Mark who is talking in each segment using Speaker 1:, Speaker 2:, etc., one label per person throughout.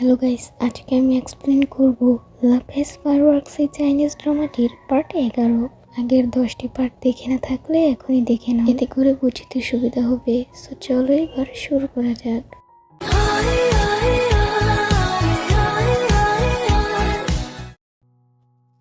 Speaker 1: Hello guys, আজকে আমি explain করব লাভ হ্যাজ ফায়ারওয়ার্কস এই চাইনিজ ড্রামাটির পার্ট 11। আগের 10টি পার্ট দেখে না থাকলে এখনই দেখে নাও, এতে করে বুঝতে সুবিধা হবে। সো চলো এবার শুরু করা যাক।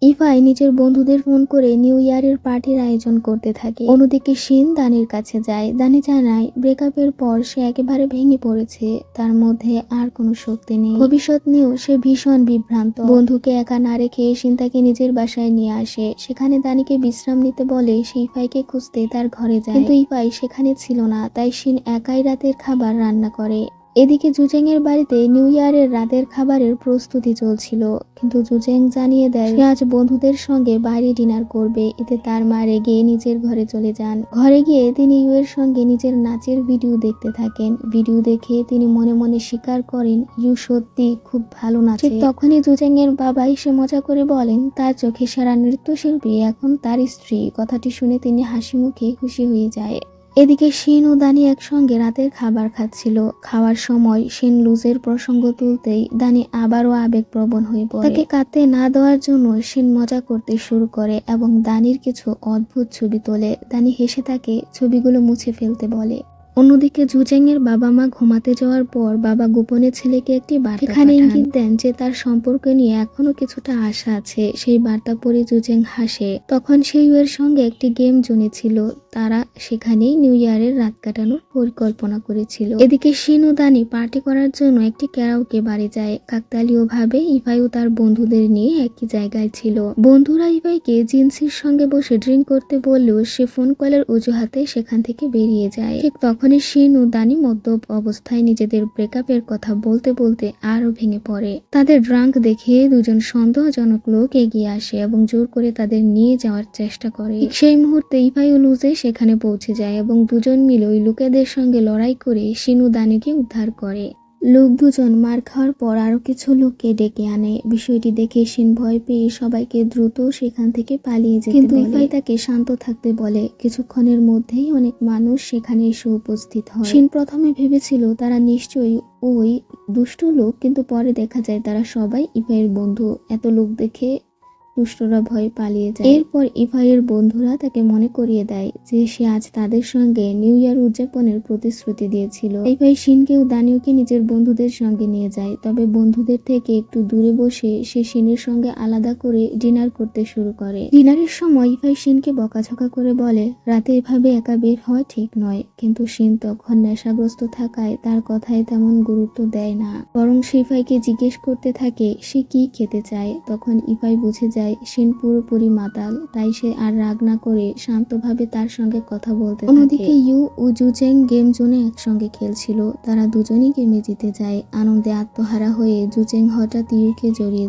Speaker 1: ইভাই নিজের বন্ধুদের ফোন করে নিউ ইয়ারের পার্টির আয়োজন করতে থাকে। অন্যদিকে শিন দানির কাছে যায়। দানি জানায় ব্রেকআপের পর সে একেবারে ভেঙে পড়েছে, তার মধ্যে আর কোনো শক্তি নেই। ভবিষ্যৎ নিয়েও সে ভীষণ বিভ্রান্ত। বন্ধুকে একা না রেখে শিন তাকে নিজের বাসায় নিয়ে আসে। সেখানে দানিকে বিশ্রাম নিতে বলে সে ইফাইকে খুঁজতে তার ঘরে যায়, কিন্তু ইফাই সেখানে ছিল না। তাই শিন একাই রাতের খাবার রান্না করে। এদিকে জুজেং এর বাড়িতে নিউ ইয়ারের রাতের খাবারের প্রস্তুতি চলছিল, কিন্তু জুজেং জানিয়ে দেয় সে আজ বন্ধুদের সঙ্গে বাইরে ডিনার করবে। এতে তার মা রেগে নিজের ঘরে চলে যান। ঘরে গিয়ে তিনি ইউ এর সঙ্গে নিজের নাচের ভিডিও দেখতে থাকেন। ভিডিও দেখে তিনি মনে মনে স্বীকার করেন ইউ সত্যি খুব ভালো নাচে। ঠিক তখনই জুজেং এর বাবা এসে মজা করে বলেন তার চোখে সেরা নৃত্যশিল্পী এখন তার স্ত্রী। কথাটি শুনে তিনি হাসি মুখে খুশি হয়ে যায়। এদিকে শিন ও দানি একসঙ্গে রাতের খাবার খাচ্ছিল। খাওয়ার সময় শিন লুজের প্রসঙ্গ তুলতেই দানি আবারও আবেগপ্রবণ হয়ে পড়ে। তাকে কাঁদতে না দেওয়ার জন্য শিন মজা করতে শুরু করে এবং দানির কিছু অদ্ভুত ছবি তোলে। দানি হেসে তাকে ছবিগুলো মুছে ফেলতে বলে। অন্যদিকে জুজেং এর বাবা মা ঘুমাতে যাওয়ার পর বাবা গোপনে ছেলেকে একটি বার্তা এখানে ইঙ্গিত দেন যে তার সম্পর্ক নিয়ে এখনো কিছুটা আশা আছে। সেই বার্তা পড়ে জুজেং হাসে। তখন সেই এর সঙ্গে একটি গেম জোনে ছিল। তারা সেখানেই নিউ ইয়ারের রাত কাটানোর পরিকল্পনা করেছিল। এদিকে শিন ও দানি পার্টি করার জন্য একটি ক্যারাওকে বাড়ি যায়। কাকতালীয় ভাবে ইভাই ও তার বন্ধুদের নিয়ে একই জায়গায় ছিল। বন্ধুরা ইভাইকে জিনসির সঙ্গে বসে ড্রিঙ্ক করতে বললেও সে ফোন কলের অজুহাতে সেখান থেকে বেরিয়ে যায়। ঠিক তখনই শিন ও দানি মদ্যপ অবস্থায় নিজেদের ব্রেকআপের কথা বলতে বলতে আরো ভেঙে পড়ে। তাদের ড্রাঙ্ক দেখে দুজন সন্দেহজনক লোক এগিয়ে আসে এবং জোর করে তাদের নিয়ে যাওয়ার চেষ্টা করে। সেই মুহূর্তে ইভাই ও লুজে সেখানে পৌঁছে যায় এবং দুজন মিলে ওই লোকেদের সঙ্গে লড়াই করে শিন ও দানিকে উদ্ধার করে। লোক দুজন মার খাওয়ার পর আরো কিছু লোককে ডেকে আনে। বিষয়টি দেখে শিন ভয় পেয়ে সবাইকে দ্রুত সেখান থেকে পালিয়ে যেতে বলে, কিন্তু ইফাই তাকে শান্ত থাকতে বলে। কিছুক্ষণের মধ্যেই অনেক মানুষ সেখানে এসে উপস্থিত হয়। শিন প্রথমে ভেবেছিল তারা নিশ্চয়ই ওই দুষ্ট লোক, কিন্তু পরে দেখা যায় তারা সবাই ইফাইয়ের বন্ধু। এত লোক দেখে দুষ্টরা ভয়ে পালিয়ে যায়। এরপর ইফাইয়ের বন্ধুরা তাকে মনে করিয়ে দেয় যে সে আজ তাদের সঙ্গে নিউ ইয়ার উদযাপনের প্রতিশ্রুতি দিয়েছিল। ইফাই শিনকে ও দানিওকে নিজের বন্ধুদের সঙ্গে নিয়ে যায়, তবে বন্ধুদের থেকে একটু দূরে বসে সে শিনের সঙ্গে আলাদা করে ডিনার করতে শুরু করে। ডিনারের সময় ইফাই শিনকে বকাঝকা করে বলে রাতে এভাবে একা বের হওয়া ঠিক নয়, কিন্তু শিন তখন নেশাগ্রস্ত থাকায় তার কথায় তেমন গুরুত্ব দেয় না, বরং সে ইফাইকে জিজ্ঞেস করতে থাকে সে কি খেতে চায়। তখন ইফাই বুঝে যায় শিন পুরোপুরি মাতাল, তাই সে আর রাগ না করে শান্তভাবে তার সঙ্গে কথা বলতে থাকে। অন্যদিকে ইউ ও জুজেং গেম জোনে একসঙ্গে খেলছিল। তারা দুজনই গেমে জিতে যায়। আনন্দে আত্মহারা হয়ে জুজেং হঠাৎ ইউকে জড়িয়ে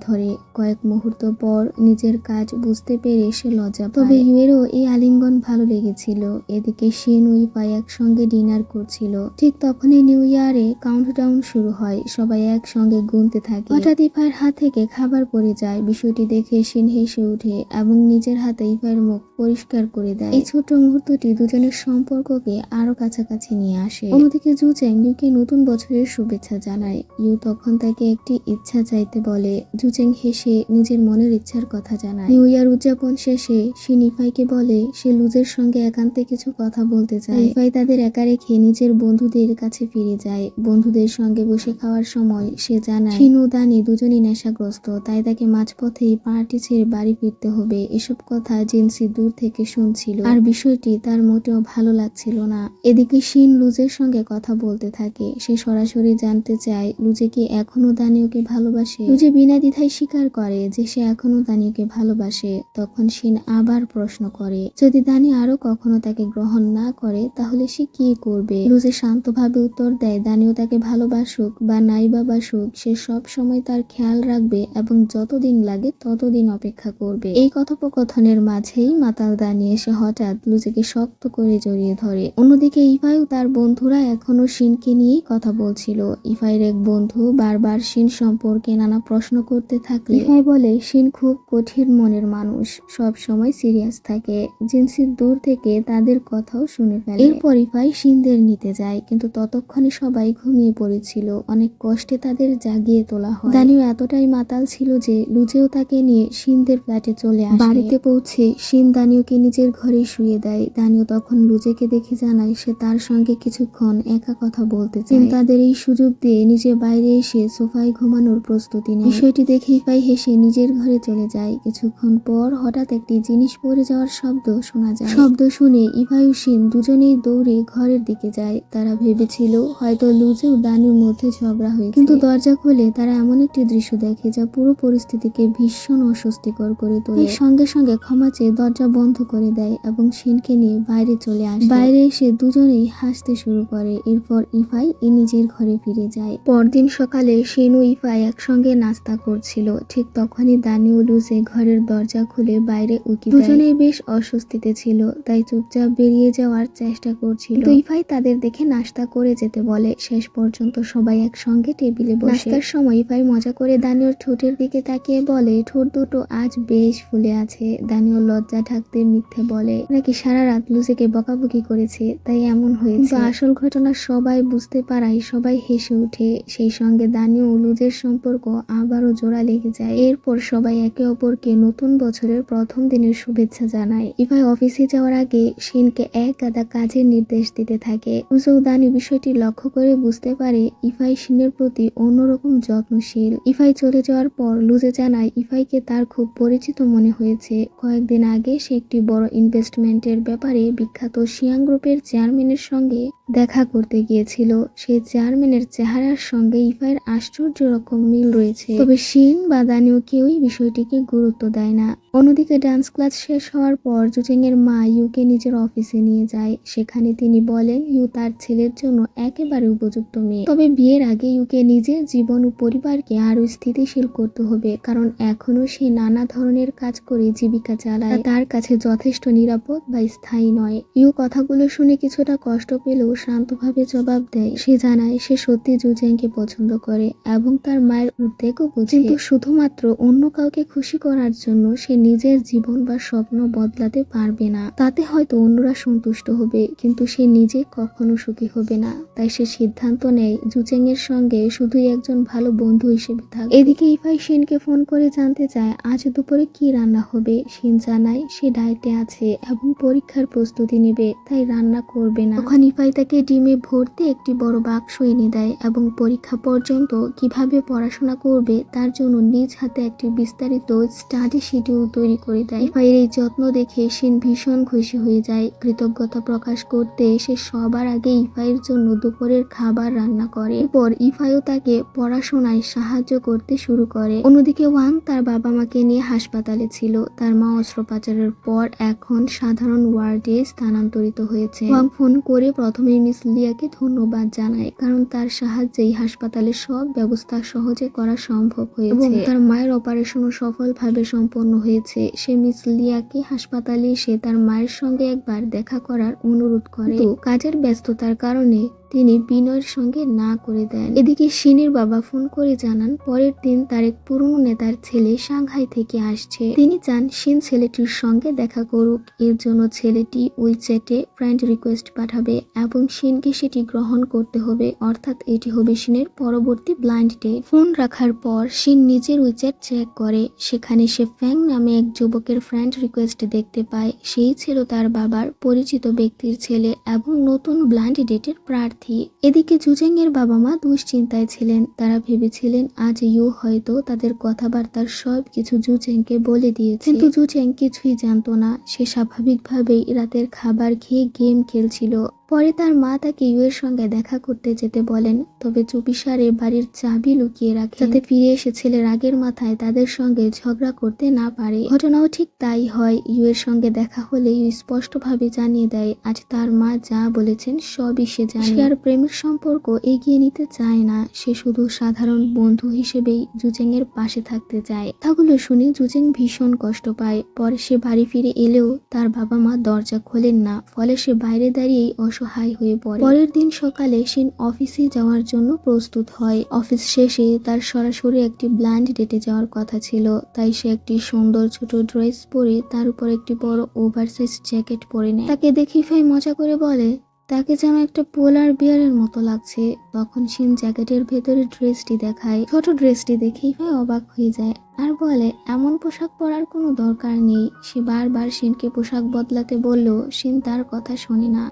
Speaker 1: ধরে। কয়েক মুহূর্ত পর নিজের কাজ বুঝতে পেরে সে লজ্জা পায়, তবে ইউয়েরও এই আলিঙ্গন ভালো লেগেছিল। এদিকে শিন ও ইফাই একসঙ্গে ডিনার করছিল। ঠিক তখনই নিউ ইয়ারে কাউন্টডাউন শুরু হয়। সবাই একসঙ্গে গুনতে থাকে। হঠাৎ ইফাইয়ের হাত থেকে খাবার পড়ে যায়। বিষয়টি দেখে শিন হেসে ওঠে এবং নিজের হাতে ইফাইয়ের মুখ পরিষ্কার করে দেয়। এই ছোট মুহূর্তটি দুজনের সম্পর্ককে আরো কাছাকাছি নিয়ে আসে। অন্যদিকে জুজেং ইউকে নতুন বছরের শুভেচ্ছা জানায়। ইউ তখন তাকে একটি ইচ্ছা চাইতে বলে। জুজেং হেসে নিজের মনের ইচ্ছার কথা জানায়। নিউ ইয়ার উদযাপন শেষে শিন ইফাইকে বলে সে লুজের সঙ্গে একান্তে কিছু কথা বলতে চায়। ইফাই তাদের একা রেখে নিজের বন্ধুদের কাছে ফিরে যায়। বন্ধুদের সঙ্গে বসে খাওয়ার সময় সে জানায় শিন ও দানি দুজনই নেশাগ্রস্ত, তাই তাকে মাঝপথেই পার্টি ছেড়ে বাড়ি ফিরতে হবে। এসব কথা জিনসি দূর থেকে শুনছিল, আর বিষয়টি তার মোটেও ভালো লাগছিল না। এদিকে শিন লুজের সঙ্গে কথা বলতে থাকে। সে সরাসরি জানতে চায় লুজে কি এখনো দানিওকে ভালোবাসে। লুজে বিনা দ্বিধায় স্বীকার করে যে সে এখনো দানিওকে ভালোবাসে। তখন শিন আবার প্রশ্ন করে যদি দানি আরো কখনো তাকে গ্রহণ না করে তাহলে সে কি করবে। লুজে শান্তভাবে উত্তর দেয় দানিও তাকে ভালোবাসুক বা নাই বা বাসুক সে সব সময় তার খেয়াল রাখবে এবং যতদিন লাগে ততদিন অপেক্ষা করবে। এই কথোপকথনের মাঝেই মাতাল দানি এসে হঠাৎ লুজেকে শক্ত করে জড়িয়ে ধরে। অন্যদিকে ইফাই ও তার বন্ধুরা এখনো শিনকে নিয়েই কথা বলছিল। ইফাইয়ের এক বন্ধু বারবার শিন সম্পর্কে নানা প্রশ্ন করতে থাকলে ইফাই বলে শিন খুব কঠিন মনের মানুষ, সব সময় সিরিয়াস থাকে। জিনসি দূর থেকে তাদের কথাও শুনে ফেলে। এরপর ইফাই শিনদের নিতে যায়, কিন্তু ততক্ষণে সবাই ঘুমিয়ে পড়েছিল। অনেক কষ্টে তাদের জাগিয়ে তোলা হয়। দানিও এতটাই মাতাল ছিল যে লুজেও তাকে নিয়ে শিনদের ফ্ল্যাটে চলে আসে। বাড়িতে পৌঁছে শিন দানিওকে নিজের ঘরে শুয়ে দেয়। দানিও তখন লুজেকে দেখে জানায় সে তার সঙ্গে কিছুক্ষণ একা কথা বলতে চায়। তাদের এই সুযোগ দিয়ে নিজে বাইরে এসে সোফায় ঘুমানোর প্রস্তুতি নেয়। বিষয়টি দেখে ইফাই হেসে নিজের ঘরে চলে যায়। কিছুক্ষণ পর হঠাৎ একটি জিনিস পড়ে যাওয়ার শব্দ শোনা যায়। শব্দ শুনে ইফাই ও শিন দুজনেই দৌড়ে ঘরের দিকে যায়। তারা ভেবেছিল হয়তো লুজে ও দানির মধ্যে ঝগড়া হয়েছে, কিন্তু দরজা খুলে তারা এমন একটি দৃশ্য দেখে যা পুরো পরিস্থিতিকে ভীষণ অস্বস্তিকর করে তোলে। সঙ্গে সঙ্গে ক্ষমা চেয়ে দরজা বন্ধ করে দেয় এবং শিনকে নিয়ে বাইরে চলে আসে। বাইরে এসে দুজনেই হাসতে শুরু করে। এরপর ইফাই নিজের ঘরে ফিরে যায়। পরদিন সকালে শিন ও ইফাই একসঙ্গে নাস্তা করছিল। ঠিক তখনই দানি ও লুজে ঘরের দরজা খুলে বাইরে উকি দেয়। দুজনেই বেশ অস্বস্তিতে ছিল, তাই চুপচাপ বেরিয়ে যাওয়ার চেষ্টা করছিল। তো ইফাই তাদের দেখে নাস্তা করে যেতে বলে। শেষ পর্যন্ত সবাই একসঙ্গে টেবিলে বসে। নাস্তার সময় ইফাই মজা করে দানিওর ঠোঁটের দিকে তাকিয়ে বলে, ঠোঁট দুটো আজ বেশ ফুলে আছে। দানিও লজ্জা ঢাকতে মিথ্যে বলে নাকি সারা রাত লুজেকে বকাবকি করেছে তাই এমন হয়েছে। আসল ঘটনা সবাই বুঝতে পারায় সবাই হেসে ওঠে। সেই সঙ্গে দানিও ও লুজের সম্পর্ক আবারও জোড়া লেগে যায়। এরপর সবাই একে অপরকে নতুন বছরের প্রথম দিনের শুভেচ্ছা জানায়। ইফাই অফিসে যাওয়ার আগে শিনকে এক গাদা কাজের নির্দেশ দিতে থাকে। লুজে ও দানি বিষয়টি লক্ষ্য করে বুঝতে পারে ইফাই শিনের প্রতি অন্যরকম যত্নশীল। ইফাই চলে যাওয়ার পর লুজে জানায় ইফাইকে তার খুব পরিচিত মনে হয়েছে। কয়েকদিন আগে সে একটি বড় ইনভেস্টমেন্টের ব্যাপারে বিখ্যাত শিয়াং গ্রুপের চেয়ারম্যানের সঙ্গে দেখা করতে গিয়েছিল। সেই চেয়ারম্যানের চেহারার সঙ্গে ইফাইয়ের আশ্চর্য রকম মিল রয়েছে। তবে শিন বা দানিও কেউই বিষয়টিকে গুরুত্ব দেয় না। অন্যদিকে ডান্স ক্লাস শেষ হওয়ার পর জুচেং এর মা ইউকে নিজের অফিসে নিয়ে যায়। সেখানে তিনি বলেন ইউ তার ছেলের জন্য একেবারে উপযুক্ত মেয়ে। তবে বিয়ের আগে ইউকে নিজের জীবন ও পরিবারকে আরো স্থিতিশীল করতে হবে, কারণ এখনো সে নানা ধরনের কাজ করে জীবিকা চালায়। তার কাছে যথেষ্ট নিরাপদ বা স্থায়ী নয়। ইউ কথাগুলো শুনে কিছুটা কষ্ট পেলেও শান্তভাবে জবাব দেয়। সে জানায় সে সত্যি জুচেংকে পছন্দ করে এবং তার মায়ের উদ্বেগও বুঝে, কিন্তু শুধুমাত্র অন্য কাউকে খুশি করার জন্য সে নিজের জীবন বা স্বপ্ন বদলাতে পারবে না। তাতে হয়তো অন্যরা সন্তুষ্ট হবে, কিন্তু সে নিজে কখনো সুখী হবে না। তাই সে সিদ্ধান্ত নেয় জুচেং এর সঙ্গে শুধুই একজন ভালো বন্ধু হিসেবে থাকবে। এদিকে ইফাই শিনকে ফোন করে জানতে চায় আজ দুপুরে কি রান্না হবে। শিন জানায় সে ডায়েটে আছে এবং পরীক্ষার প্রস্তুতি নেবে, তাই রান্না করবে না। তখন ইফাই তাকে ডিমে ভর্তি একটি বড় বাক্স এনে দেয় এবং পরীক্ষা পর্যন্ত কিভাবে পড়াশোনা করবে তার জন্য নিজ হাতে একটি বিস্তারিত স্টাডি শিডিউল তৈরি করে দেয়। ইফাইয়ের এই যত্ন দেখে শিন ভীষণ খুশি হয়ে যায়। কৃতজ্ঞতা প্রকাশ করতে সে সবার আগে ইফাইয়ের জন্য দুপুরের খাবার রান্না করে। এরপর ইফাইও তাকে পড়াশোনায় সাহায্য করতে শুরু করে। অন্যদিকে ওয়াং তার বাবা মাকে নিয়ে হাসপাতালে ছিল। তার মা অস্ত্রোপচারের পর এখন সাধারণ ওয়ার্ডে স্থানান্তরিত হয়েছে। ওয়াং ফোন করে প্রথমে মিস লিয়াকে ধন্যবাদ জানায়, কারণ তার সাহায্যেই হাসপাতালের সব ব্যবস্থা সহজে করা সম্ভব হয়েছে এবং তার মায়ের অপারেশনও সফলভাবে সম্পন্ন হয়েছে। সে মিস লিয়াকে হাসপাতালে এসে তার মায়ের সঙ্গে একবার দেখা করার অনুরোধ করে, কিন্তু কাজের ব্যস্ততার কারণে তিনি বিনয়ের সঙ্গে না করে দেন। এদিকে শিনের বাবা ফোন করে জানান পরের দিন তার এক পুরনো নেতার ছেলে সাংহাই থেকে আসছে। তিনি চান শিন ছেলেটির সঙ্গে দেখা করুক। এর জন্য ছেলেটি উইচ্যাটে ফ্রেন্ড রিকোয়েস্ট পাঠাবে এবং শিনকে সেটি গ্রহণ করতে হবে, অর্থাৎ এটি হবে শিনের পরবর্তী ব্লাইন্ড ডেট। ফোন রাখার পর শিন নিজের উইচ্যাট চেক করে। সেখানে সে ফ্যাং নামে এক যুবকের ফ্রেন্ড রিকোয়েস্ট দেখতে পায়। সেই ছিল তার বাবার পরিচিত ব্যক্তির ছেলে এবং নতুন ব্লাইন্ড ডেটের প্রার্থী। এদিকে জুচেং এর বাবা মা দুশ্চিন্তায় ছিলেন। তারা ভেবেছিলেন আজ ইউ হয়তো তাদের কথাবার্তার সবকিছু জুচেংকে বলে দিয়েছে, কিন্তু জুচেং কিছুই জানতো না। সে স্বাভাবিকভাবেই রাতের খাবার খেয়ে গেম খেলছিল। পরে তার মা তাকে ইউ এর সঙ্গে দেখা করতে যেতে বলেন, তবে চুপিসারে বাড়ির চাবি লুকিয়ে রাখে যাতে ফিরে এসে ছেলের রাগের মাথায় তাদের সঙ্গে ঝগড়া করতে না পারে। ঘটনাও ঠিক তাই হয়। ইউ এর সঙ্গে দেখা হলে ইউ স্পষ্টভাবে জানিয়ে দেয় আজ তার মা যা বলেছেন সবই সে জানে। সে আর প্রেমের সম্পর্ক এগিয়ে নিতে চায় না। সে শুধু সাধারণ বন্ধু হিসেবেই জুচেং এর পাশে থাকতে চায়। কথাগুলো শুনে জুচেং ভীষণ কষ্ট পায়। পরে সে বাড়ি ফিরে এলেও তার বাবা মা দরজা খোলেন না। ফলে সে বাইরে দাঁড়িয়েই অসহায় হয়ে পড়ে। পরের দিন সকালে শিন অফিসে যাওয়ার জন্য প্রস্তুত হয়। অফিস শেষে তার সরাসরি একটি ব্লাইন্ড ডেটে যাওয়ার কথা ছিল, তাই সে একটি সুন্দর ছোট ড্রেস পরে তার উপর একটি বড় ওভারসাইজ জ্যাকেট পরে নেয়। তাকে দেখে ফাই মজা করে বলে তাকে যেন একটা পোলার বিয়ারের মতো লাগছে। তখন শিন জ্যাকেটের ভেতরে ড্রেসটি দেখায়। ছোট ড্রেসটি দেখেই ফাই অবাক হয়ে যায় আর বলে এমন পোশাক পরার কোনো দরকার নেই। সে বারবার শিনকে পোশাক বদলাতে বললেও শিন তার কথা শোনে না।